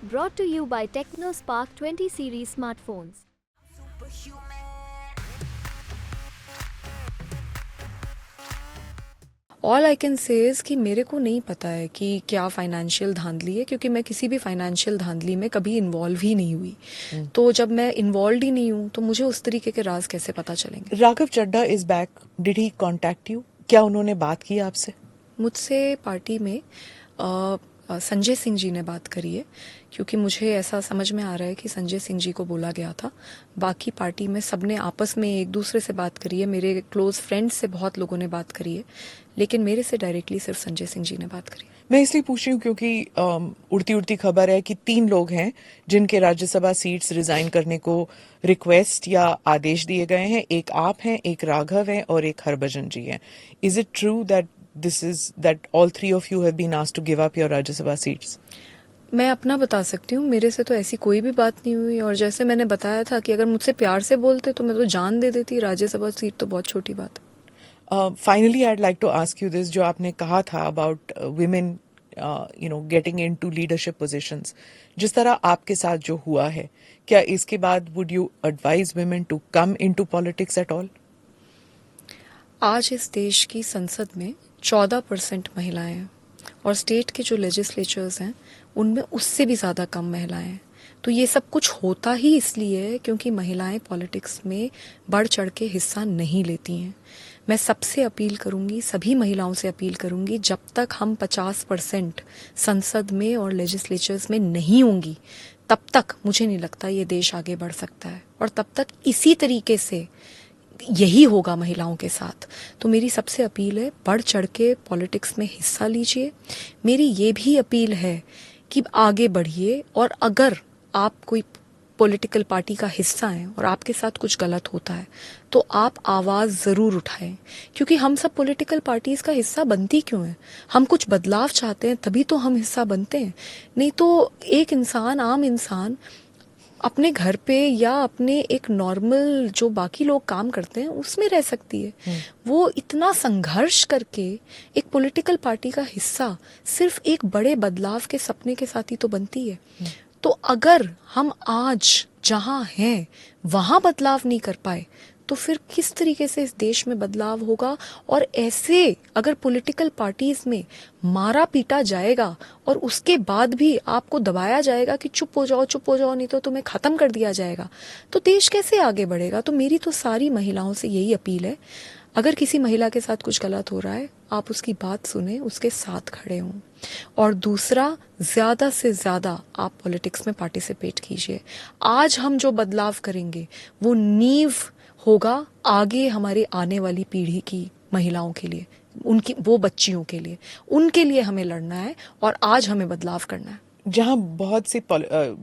Brought to you by TechnoSpark 20 series smartphones. All I can say is कि मेरे को नहीं पता है कि क्या फाइनेंशियल धांधली है, क्योंकि मैं किसी भी फाइनेंशियल धांधली में कभी इन्वॉल्व ही नहीं हुई। तो जब मैं इन्वॉल्व ही नहीं हूँ तो मुझे उस तरीके के राज कैसे पता चलेंगे। Raghav Chadha is back, did he contact you? क्या उन्होंने बात की आपसे? मुझसे पार्टी में संजय सिंह जी ने बात करी है, क्योंकि मुझे ऐसा समझ में आ रहा है कि संजय सिंह जी को बोला गया था। बाकी पार्टी में सबने आपस में एक दूसरे से बात करी है, मेरे क्लोज फ्रेंड्स से बहुत लोगों ने बात करी है, लेकिन मेरे से डायरेक्टली सिर्फ संजय सिंह जी ने बात करी है। मैं इसलिए पूछ रही हूँ क्योंकि उड़ती उड़ती खबर है कि 3 लोग हैं जिनके राज्यसभा सीट्स रिजाइन करने को रिक्वेस्ट या आदेश दिए गए हैं। एक आप हैं, एक राघव हैं और एक हरभजन जी हैं। Is it true that all 3 of you have been asked to give up your Rajya Sabha seats? मैं अपना बता सकती हूँ, मेरे से तो ऐसी कोई भी बात नहीं हुई। और जैसे मैंने बताया था कि अगर मुझसे प्यार से बोलते तो मैं तो जान दे देती। राज्यसभा सीट तो बहुत छोटी बात है। Finally I like to ask you this, जो आपने कहा था about women getting into leadership positions, जिस तरह आपके साथ जो हुआ है, क्या इसके बाद would you advise women to come into politics at all? आज इस देश की संसद में 14% महिलाएं हैं और स्टेट के जो लेजिस्लेचर्स हैं उनमें उससे भी ज़्यादा कम महिलाएं हैं। तो ये सब कुछ होता ही इसलिए है क्योंकि महिलाएं पॉलिटिक्स में बढ़ चढ़ के हिस्सा नहीं लेती हैं। मैं सबसे अपील करूंगी, सभी महिलाओं से अपील करूंगी, जब तक हम 50% संसद में और लेजिस्लेचर्स में नहीं होंगी तब तक मुझे नहीं लगता ये देश आगे बढ़ सकता है। और तब तक इसी तरीके से यही होगा महिलाओं के साथ। तो मेरी सबसे अपील है, बढ़ चढ़ के पॉलिटिक्स में हिस्सा लीजिए। मेरी ये भी अपील है कि आगे बढ़िए, और अगर आप कोई पॉलिटिकल पार्टी का हिस्सा हैं और आपके साथ कुछ गलत होता है तो आप आवाज़ ज़रूर उठाएं, क्योंकि हम सब पॉलिटिकल पार्टीज़ का हिस्सा बनती क्यों हैं? हम कुछ बदलाव चाहते हैं तभी तो हम हिस्सा बनते हैं। नहीं तो एक इंसान, आम इंसान अपने घर पे या अपने एक नॉर्मल जो बाकी लोग काम करते हैं उसमें रह सकती है। वो इतना संघर्ष करके एक पॉलिटिकल पार्टी का हिस्सा सिर्फ एक बड़े बदलाव के सपने के साथ ही तो बनती है। तो अगर हम आज जहां हैं वहां बदलाव नहीं कर पाए तो फिर किस तरीके से इस देश में बदलाव होगा? और ऐसे अगर पॉलिटिकल पार्टीज में मारा पीटा जाएगा और उसके बाद भी आपको दबाया जाएगा कि चुप हो जाओ नहीं तो तुम्हें खत्म कर दिया जाएगा, तो देश कैसे आगे बढ़ेगा? तो मेरी तो सारी महिलाओं से यही अपील है, अगर किसी महिला के साथ कुछ गलत हो रहा है आप उसकी बात सुने, उसके साथ खड़े हों। और दूसरा, ज्यादा से ज्यादा आप पॉलिटिक्स में पार्टिसिपेट कीजिए। आज हम जो बदलाव करेंगे वो नींव होगा आगे हमारे आने वाली पीढ़ी की महिलाओं के लिए, उनकी वो बच्चियों के लिए। उनके लिए हमें लड़ना है और आज हमें बदलाव करना है।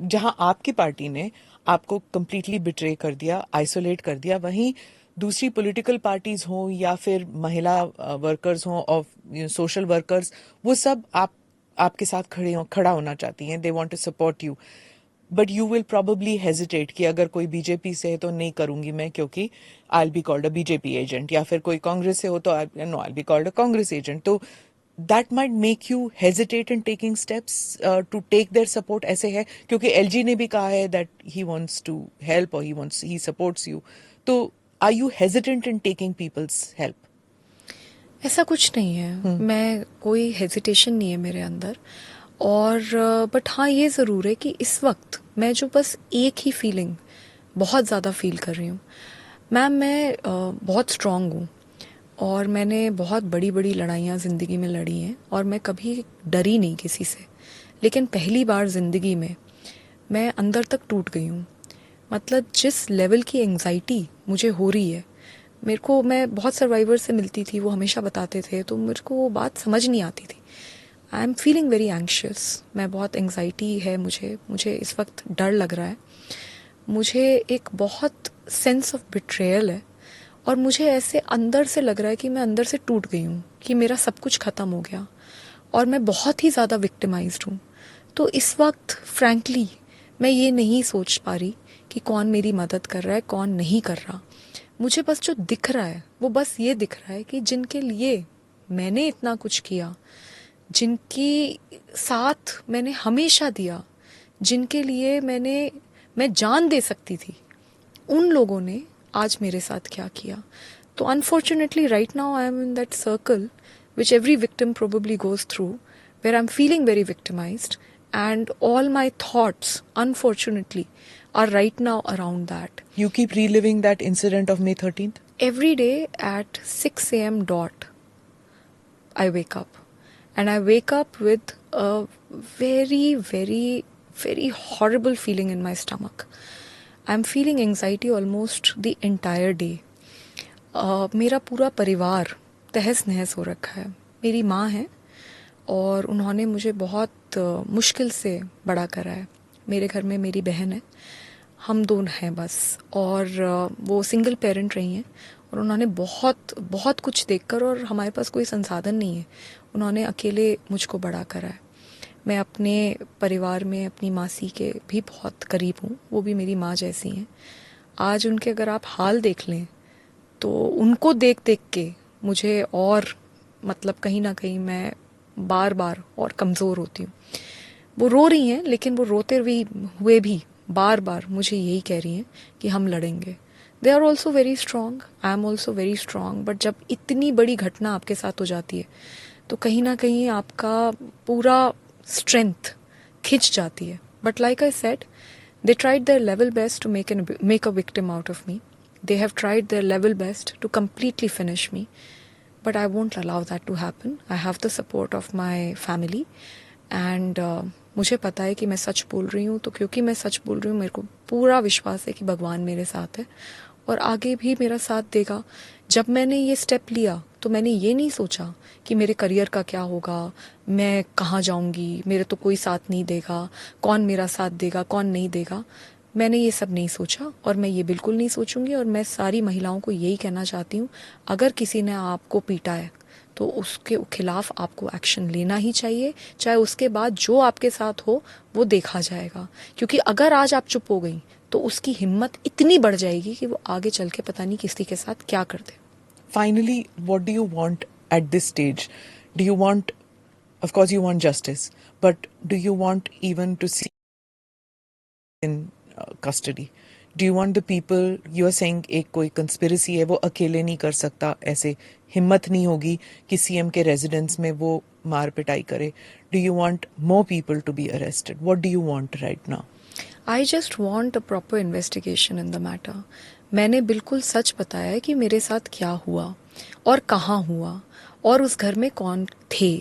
जहां आपकी पार्टी ने आपको कंप्लीटली बिट्रे कर दिया, आइसोलेट कर दिया, वहीं दूसरी पॉलिटिकल पार्टीज हों या फिर महिला वर्कर्स हों और सोशल वर्कर्स, वो सब आपके साथ खड़ा होना चाहती हैं। They want to support you, but you will probably hesitate कि अगर कोई बीजेपी से है तो नहीं करूंगी मैं, क्योंकि I will be called a BJP agent, या फिर कोई कांग्रेस से हो तो I will be called a Congress agent. तो that might make you hesitate in taking steps to take their support. ऐसे है क्योंकि LG ने भी कहा है that he wants to help or he supports you. तो are you hesitant in taking people's help? ऐसा कुछ नहीं है, मैं कोई हेजिटेशन नहीं है मेरे अंदर। और बट हाँ, ये ज़रूर है कि इस वक्त मैं जो बस एक ही फीलिंग बहुत ज़्यादा फील कर रही हूँ। मैम, मैं बहुत स्ट्रांग हूँ और मैंने बहुत बड़ी बड़ी लड़ाइयाँ ज़िंदगी में लड़ी हैं और मैं कभी डरी नहीं किसी से। लेकिन पहली बार ज़िंदगी में मैं अंदर तक टूट गई हूँ। मतलब जिस लेवल की एंग्जाइटी मुझे हो रही है, मेरे को, मैं बहुत सर्वाइवर से मिलती थी, वो हमेशा बताते थे, तो मेरे को वो बात समझ नहीं आती थी। I am feeling very anxious, मैं बहुत एंग्जाइटी है मुझे इस वक्त डर लग रहा है। मुझे एक बहुत सेंस ऑफ बिट्रेयल है और मुझे ऐसे अंदर से लग रहा है कि मैं अंदर से टूट गई हूँ, कि मेरा सब कुछ ख़त्म हो गया और मैं बहुत ही ज़्यादा विक्टिमाइज्ड हूँ। तो इस वक्त फ्रैंकली मैं ये नहीं सोच पा रही कि कौन मेरी मदद कर रहा है, कौन नहीं कर रहा। मुझे बस जो दिख रहा है वो बस ये दिख रहा है कि जिनके लिए मैंने इतना कुछ किया, जिनकी साथ मैंने हमेशा दिया, जिनके लिए मैं जान दे सकती थी, उन लोगों ने आज मेरे साथ क्या किया. तो unfortunately right now I am in that circle which every victim probably goes through, where I'm feeling very victimized, and all my thoughts, unfortunately, are right now around that. You keep reliving that incident of May 13th? Every day at 6 a.m. dot, I wake up. And I wake up with a very, very, very horrible feeling in my stomach. I'm feeling anxiety almost the entire day. मेरा पूरा परिवार तहस नहस हो रखा है. मेरी माँ है और उन्होंने मुझे बहुत मुश्किल से बड़ा करा है. मेरे घर में मेरी बहन है, हम दोनों हैं बस, और वो सिंगल पेरेंट रही हैं और उन्होंने बहुत बहुत कुछ देखकर, और हमारे पास कोई संसाधन नहीं है, उन्होंने अकेले मुझको बड़ा करा है. मैं अपने परिवार में अपनी मासी के भी बहुत करीब हूँ, वो भी मेरी माँ जैसी हैं. आज उनके अगर आप हाल देख लें तो उनको देख देख के मुझे और मतलब कहीं ना कहीं मैं बार बार और कमज़ोर होती हूँ. वो रो रही हैं, लेकिन वो रोते हुए भी बार बार मुझे यही कह रही हैं कि हम लड़ेंगे. They are also very strong, I am also very strong. But जब इतनी बड़ी घटना आपके साथ हो जाती है तो कहीं ना कहीं आपका पूरा स्ट्रेंथ खिंच जाती है. But like I said, they tried their level best to make a victim out of me. They have tried their level best to completely finish me, but I won't allow that to happen. I have the support of my family, and मुझे पता है कि मैं सच बोल रही हूँ. तो क्योंकि मैं सच बोल रही हूँ, मेरे को पूरा विश्वास है कि भगवान मेरे साथ है और आगे भी मेरा साथ देगा. जब मैंने ये स्टेप लिया तो मैंने ये नहीं सोचा कि मेरे करियर का क्या होगा, मैं कहाँ जाऊँगी, मेरे तो कोई साथ नहीं देगा, कौन मेरा साथ देगा, कौन नहीं देगा. मैंने ये सब नहीं सोचा और मैं ये बिल्कुल नहीं सोचूंगी. और मैं सारी महिलाओं को यही कहना चाहती हूँ, अगर किसी ने आपको पीटा है तो उसके खिलाफ आपको एक्शन लेना ही चाहिए, चाहे उसके बाद जो आपके साथ हो वो देखा जाएगा. क्योंकि अगर आज आप चुप हो गई तो उसकी हिम्मत इतनी बढ़ जाएगी कि वो आगे चल के पता नहीं किसी के साथ क्या कर दे. Finally, what do you want at this stage? Do you want, of course you want justice, but do you want even to see in custody? Do you want the people, you are saying एक कोई conspiracy है, वो अकेले नहीं कर सकता, ऐसे हिम्मत नहीं होगी कि सीएम के रेजिडेंस में वो मार पिटाई करे. Do you want more people to be arrested? What do you want right now? I just want a proper investigation in the matter. मैंने बिल्कुल सच बताया है कि मेरे साथ क्या हुआ और कहाँ हुआ और उस घर में कौन थे.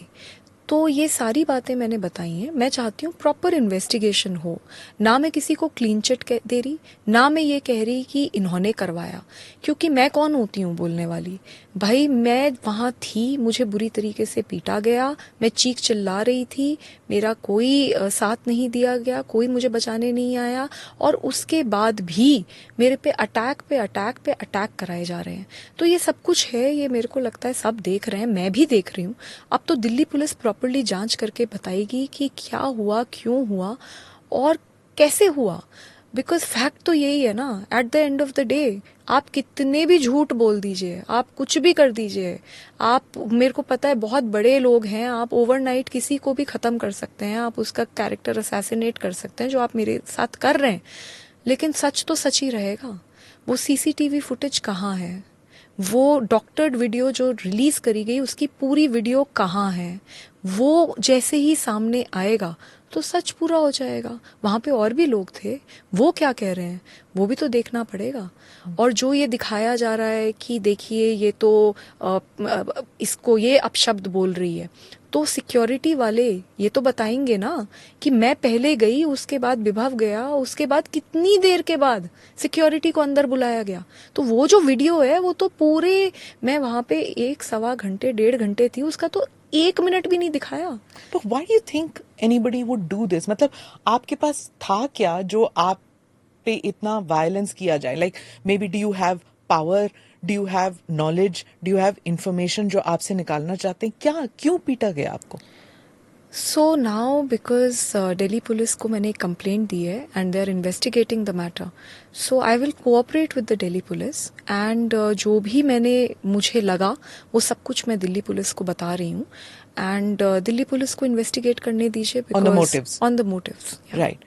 तो ये सारी बातें मैंने बताई हैं. मैं चाहती हूँ प्रॉपर इन्वेस्टिगेशन हो. ना मैं किसी को क्लीन चिट दे रही, ना मैं ये कह रही कि इन्होंने करवाया, क्योंकि मैं कौन होती हूँ बोलने वाली. भाई मैं वहाँ थी, मुझे बुरी तरीके से पीटा गया, मैं चीख चिल्ला रही थी, मेरा कोई साथ नहीं दिया गया, कोई मुझे बचाने नहीं आया, और उसके बाद भी मेरे पे अटैक कराए जा रहे हैं. तो ये सब कुछ है, ये मेरे को लगता है सब देख रहे हैं, मैं भी देख रही हूँ. अब तो दिल्ली पुलिस प्रॉपर्ली जांच करके बताएगी कि क्या हुआ, क्यों हुआ और कैसे हुआ. बिकॉज फैक्ट तो यही है ना, at the end of the day आप कितने भी झूठ बोल दीजिए, आप कुछ भी कर दीजिए, आप, मेरे को पता है बहुत बड़े लोग हैं, आप ओवरनाइट किसी को भी खत्म कर सकते हैं, आप उसका कैरेक्टर असैसिनेट कर सकते हैं, जो आप मेरे साथ कर रहे हैं. लेकिन सच तो सच ही रहेगा. वो सीसीटीवी फुटेज कहाँ है, वो डॉक्टर्ड वीडियो जो रिलीज करी गई उसकी पूरी वीडियो कहाँ है, वो जैसे ही सामने आएगा तो सच पूरा हो जाएगा. वहाँ पे और भी लोग थे, वो क्या कह रहे हैं वो भी तो देखना पड़ेगा. और जो ये दिखाया जा रहा है कि देखिए ये तो इसको ये अपशब्द बोल रही है, तो सिक्योरिटी वाले ये तो बताएंगे ना कि मैं पहले गई, उसके बाद विभव गया, उसके बाद कितनी देर के बाद सिक्योरिटी को अंदर बुलाया गया. तो वो जो वीडियो है वो तो पूरे, मैं वहाँ पे 1-1.25 घंटे थी, उसका तो 1 मिनट भी नहीं दिखाया. But why do you think anybody would do this? मतलब आपके पास था क्या जो आप पे इतना वायलेंस किया जाए? Like maybe do you have power? Do you have knowledge? Do you have information जो आपसे निकालना चाहते हैं? क्या, क्यों पीटा गया आपको? So now because Delhi police को मैंने एक कंप्लेंट दी है and they are investigating the matter, so I will cooperate with the Delhi police and जो भी मुझे लगा वो सब कुछ मैं दिल्ली पुलिस को बता रही हूँ and दिल्ली पुलिस को इन्वेस्टिगेट करने दीजिए On the motives. on the motives. Right.